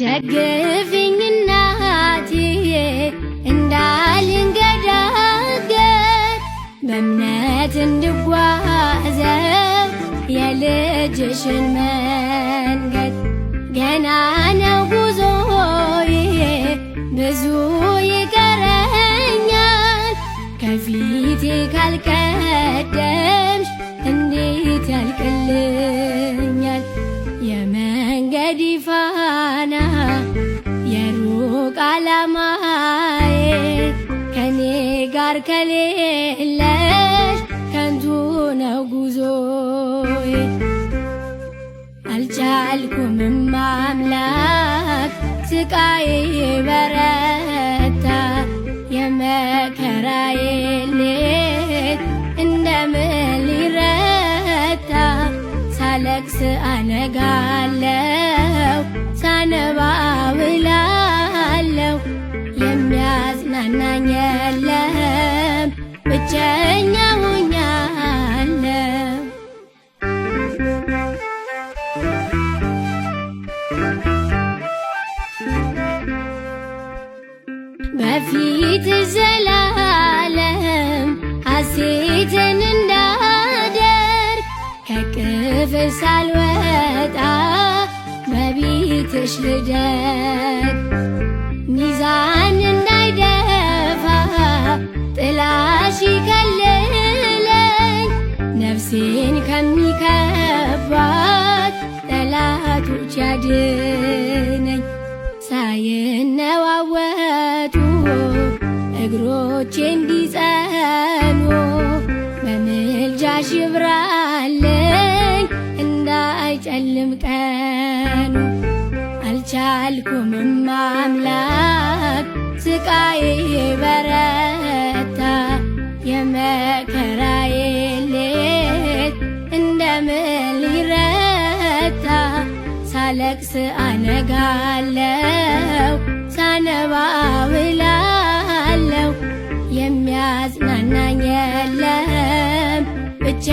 ደግፊኝ እናቴ እንዳልንገዳገድ በእምነት እንድጓዘው የልጅሽን መንገድ። ገና ነው ጉዞዬ ብዙ ይቀረኛል፣ ከፊቴ ካልቀደምሽ እንዴት ያልቅልኛል። የመንገድ ፋና የሩቅ ዓላማዬ ከኔ ጋር ከሌለሽ ከንቱ ነው ጉዞዬ። አልቻልኩም አምላክ ስቃዬ በረታ፣ የመከራዬ ሌት እንደምን ሊረታ። ሳለቅስ አነጋለው ሳነባ ውላለሁ፣ የሚያጽናናኝ የለም ብቸኛ ሆኛለሁ። በፊት ዘላለም ሐሴትን እንዳደርግ ከቅፍ ሳልወጣ በቤትሽ ልደግ። ሚዛን እንዳይደፋ ጥላሽ ይከልለኝ፣ ነፍሴን ከሚከባት ጠላቶች ያድነኝ። ሳይነዋወጡ እግሮቼ እንዲጸኑ በምልጃሽ ይብራልኝ እንዳይጨልም ቀኑ። አልቻልኩም አምላክ ስቃዬ በረታ፣ የመከራዬ ሌት እንደምን ሊረታ። ሳለቅስ አነጋለው ሳነባ ውላለሁ፣ የሚያጽናናኝ የለም ብቻ